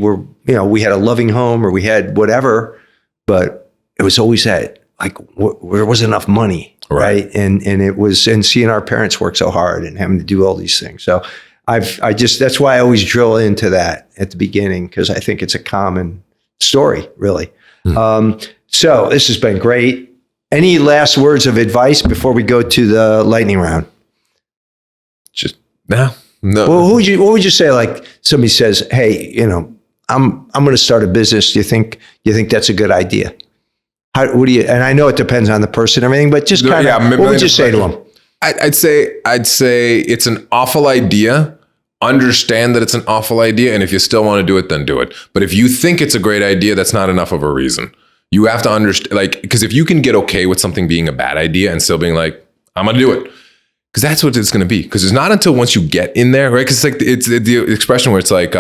B: had a loving home or we had whatever, but it was always that, like, there wasn't enough money, right? And seeing our parents work so hard and having to do all these things. So that's why I always drill into that at the beginning, because I think it's a common story, really. So this has been great. Any last words of advice before we go to the lightning round?
A: Just no.
B: Well, what would you say? Like somebody says, "Hey, I'm going to start a business. Do you think that's a good idea?" What do you? And I know it depends on the person and everything, but just kind of, what would you say to them?
A: I'd say it's an awful idea. Understand that it's an awful idea, and if you still want to do it, then do it. But if you think it's a great idea, that's not enough of a reason. You have to understand, because if you can get okay with something being a bad idea and still being like, I'm going to do it, because that's what it's going to be. Because it's not until once you get in there, right? Because it's the expression where it's like,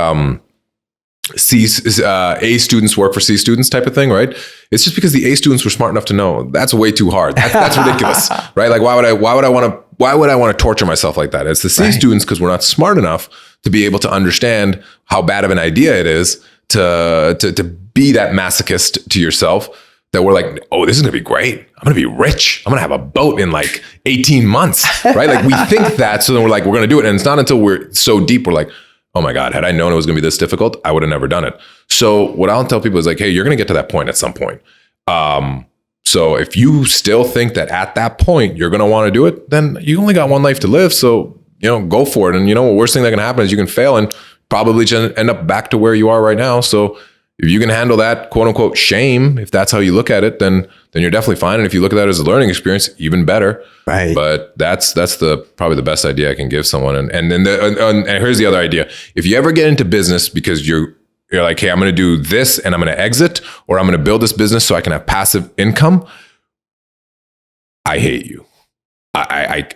A: A students work for C students type of thing, right? It's just because the A students were smart enough to know that's way too hard. That's ridiculous, right? Like why would I want to torture myself like that? It's the C students because we're not smart enough to be able to understand how bad of an idea it is to be that masochist to yourself that we're like, oh, this is gonna be great. I'm gonna be rich. I'm gonna have a boat in like 18 months, right? Like we think that, so then we're like, we're gonna do it. And it's not until we're so deep, we're like, oh my God, had I known it was gonna be this difficult, I would have never done it. So what I'll tell people is like, hey, you're gonna get to that point at some point. So if you still think that at that point you're gonna wanna do it, then you only got one life to live. So, go for it. And the worst thing that can happen is you can fail and probably just end up back to where you are right now. So if you can handle that quote unquote shame, if that's how you look at it, then you're definitely fine. And if you look at that as a learning experience, even better.
B: Right.
A: But that's probably the best idea I can give someone. And here's the other idea. If you ever get into business because you're like, hey, I'm going to do this and I'm going to exit, or I'm going to build this business so I can have passive income, I hate you. I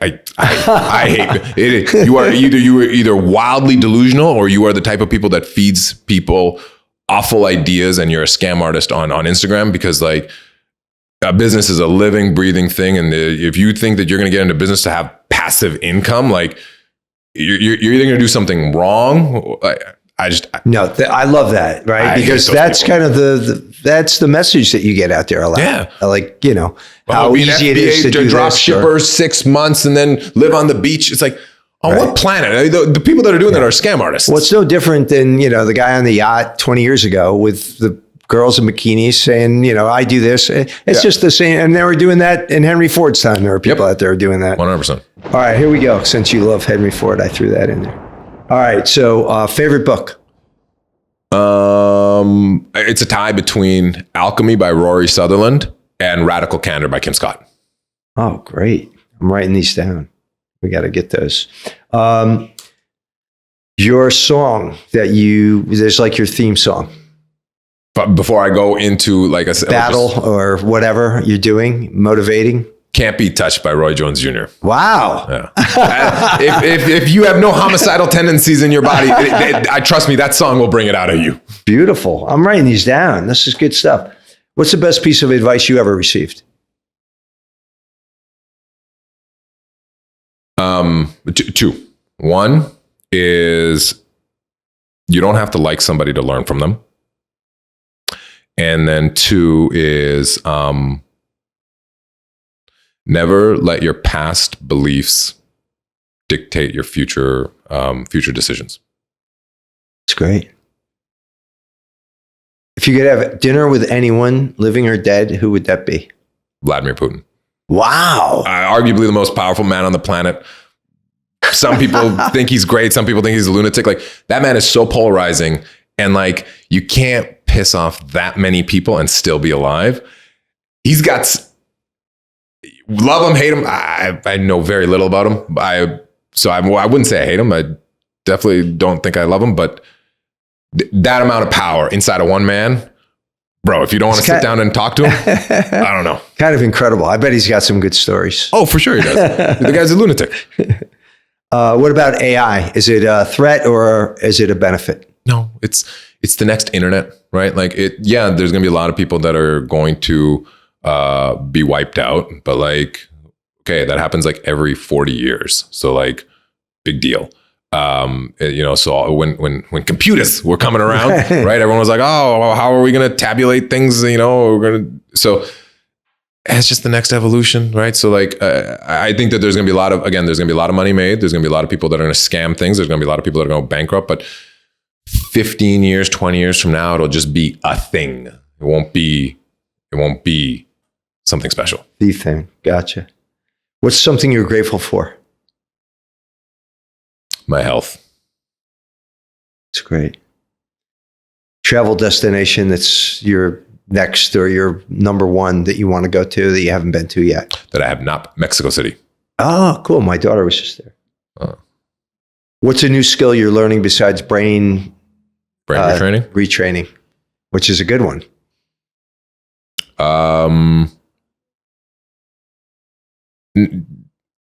A: hate it. You are either wildly delusional, or you are the type of people that feeds people awful ideas, and you're a scam artist on Instagram, because like a business is a living, breathing thing. And if you think that you're going to get into business to have passive income, like you're either going to do something wrong. I
B: love that, right? Because that's kind of that's the message that you get out there a lot.
A: Yeah.
B: Like, how easy it is to
A: drop shippers 6 months and then live on the beach. It's like, on what planet? The people that are doing that are scam artists.
B: Well, it's no different than, the guy on the yacht 20 years ago with the girls in bikinis saying, I do this. It's just the same. And they were doing that in Henry Ford's time. There were people out there doing that.
A: 100%.
B: All right, here we go. Since you love Henry Ford, I threw that in there. All right. So favorite book?
A: It's a tie between Alchemy by Rory Sutherland and Radical Candor by Kim Scott.
B: Oh, great. I'm writing these down. We got to get those. Your song there's like your theme song.
A: But before I go into like a
B: battle or whatever you're doing, motivating.
A: Can't Be Touched by Roy Jones Jr.
B: Wow.
A: Yeah. if you have no homicidal tendencies in your body, I trust me, that song will bring it out of you.
B: Beautiful. I'm writing these down. This is good stuff. What's the best piece of advice you ever received?
A: Two. One is you don't have to like somebody to learn from them. And then two is never let your past beliefs dictate your future decisions.
B: It's great. If you could have dinner with anyone, living or dead, who would that be?
A: Vladimir Putin.
B: Wow.
A: Arguably the most powerful man on the planet. Some people think he's great. Some people think he's a lunatic. Like, that man is so polarizing, and like, you can't piss off that many people and still be alive. He's got, love him, hate him. I know very little about him. I wouldn't say I hate him. I definitely don't think I love him, but that amount of power inside of one man, bro, if you don't want to sit down and talk to him, I don't know.
B: Kind of incredible. I bet he's got some good stories.
A: Oh, for sure he does. The guy's a lunatic.
B: What about AI? Is it a threat or is it a benefit?
A: No, it's the next internet, right? Like there's going to be a lot of people that are going to be wiped out, but like, okay, that happens like every 40 years. So like, big deal. So when computers were coming around, right? Everyone was like, oh, how are we going to tabulate things? So it's just the next evolution, right? So like, I think that there's going to be there's going to be a lot of money made. There's going to be a lot of people that are going to scam things. There's going to be a lot of people that are going to go bankrupt, but 15 years, 20 years from now, it'll just be a thing. It won't be something special.
B: The thing. Gotcha. What's something you're grateful for?
A: My health.
B: It's great. Travel destination that's your next or your number one that you want to go to that you haven't been to yet?
A: That I have not. Mexico City.
B: Oh, cool. My daughter was just there. What's a new skill you're learning besides brain
A: retraining?
B: Retraining, which is a good one.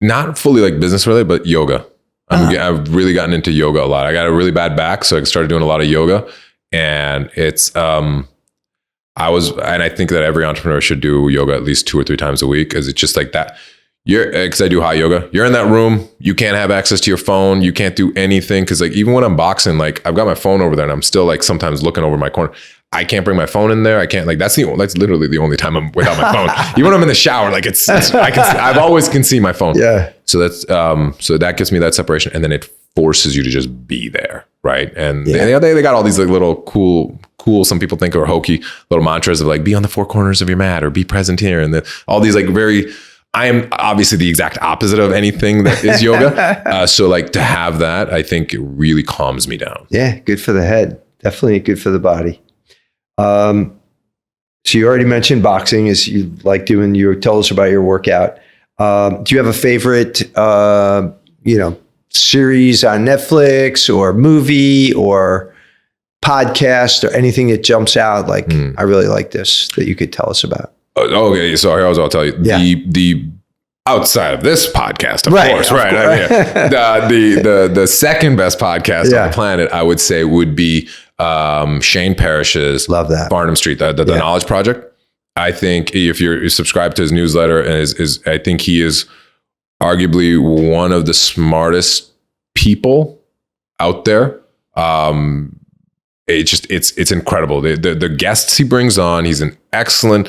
A: Not fully like business related, but yoga. I've really gotten into yoga a lot. I got a really bad back, so I started doing a lot of yoga. And it's, and I think that every entrepreneur should do yoga at least 2 or 3 times a week, because it's just like that. Because I do hot yoga. You're in that room. You can't have access to your phone. You can't do anything. Because like even when I'm boxing, like I've got my phone over there, and I'm still like sometimes looking over my corner. I can't bring my phone in there. I can't like that's literally the only time I'm without my phone. Even when I'm in the shower, like I've always can see my phone.
B: Yeah.
A: So that's so that gives me that separation, and then it forces you to just be there, right? And they got all these like little cool. Some people think are hokey little mantras of like be on the 4 corners of your mat or be present here, and all these like very. I am obviously the exact opposite of anything that is yoga. So like to have that, I think it really calms me down.
B: Yeah, good for the head. Definitely good for the body. So you already mentioned boxing is you like doing. You told us about your workout. Do you have a favorite, series on Netflix or movie or podcast or anything that jumps out? Like I really like this that you could tell us about.
A: Okay, so I'll tell you the outside of this podcast, of course, right? I mean, the second best podcast on the planet, I would say, would be Shane Parrish's
B: Love that.
A: Barnum Street, the Knowledge Project. I think if you're subscribed to his newsletter, and I think he is arguably one of the smartest people out there. It's incredible. The guests he brings on, he's an excellent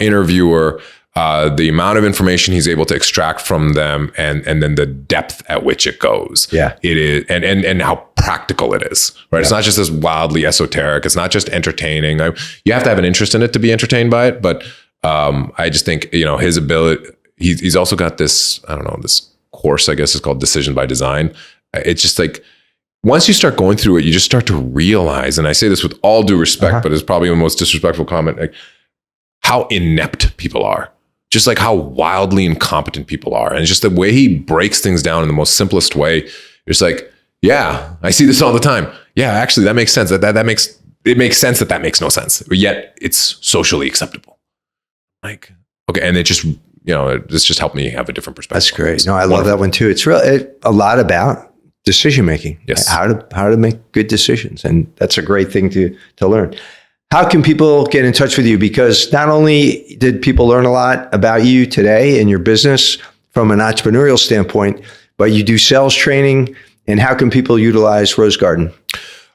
A: interviewer. The amount of information he's able to extract from them, and then the depth at which it goes. Yeah, it is, and how practical it is. Right, it's not just this wildly esoteric. It's not just entertaining. You have to have an interest in it to be entertained by it. But I just think his ability. He's also got this. I don't know, this course. I guess it's called Decision by Design. It's just like. Once you start going through it, you just start to realize, and I say this with all due respect, but it's probably the most disrespectful comment, like how inept people are. Just like how wildly incompetent people are. And just the way he breaks things down in the most simplest way. It's like, yeah, I see this all the time. Yeah, actually, that makes sense. That makes sense that makes no sense. But yet it's socially acceptable. Like, okay. And it just, this just helped me have a different perspective.
B: That's great. No, I love that one too. It's really a lot about decision making. Yes. How to make good decisions. And that's a great thing to learn. How can people get in touch with you? Because not only did people learn a lot about you today and your business from an entrepreneurial standpoint, but you do sales training. And how can people utilize Rose Garden?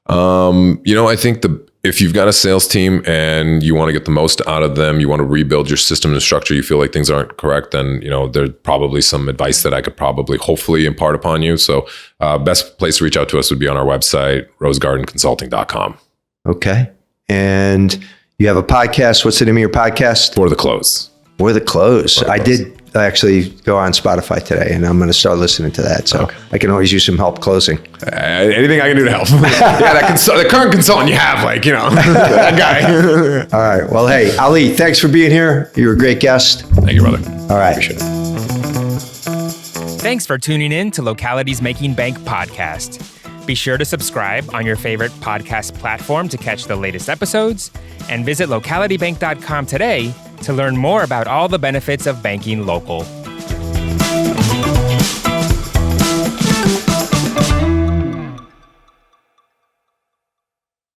A: I think if you've got a sales team and you want to get the most out of them, you want to rebuild your system and structure, you feel like things aren't correct, then, there's probably some advice that I could hopefully impart upon you. So best place to reach out to us would be on our website, rosegardenconsulting.com.
B: Okay. And you have a podcast. What's the name of your podcast?
A: For the Close.
B: For the Close. I did actually go on Spotify today, and I'm going to start listening to that. So I can always use some help closing.
A: Anything I can do to help. The current consultant you have, that guy.
B: All right. Well, hey, Ali, thanks for being here. You're a great guest.
A: Thank you, brother.
B: All right.
A: Appreciate it.
C: Thanks for tuning in to Locality's Making Bank podcast. Be sure to subscribe on your favorite podcast platform to catch the latest episodes, and visit localitybank.com today to learn more about all the benefits of banking local.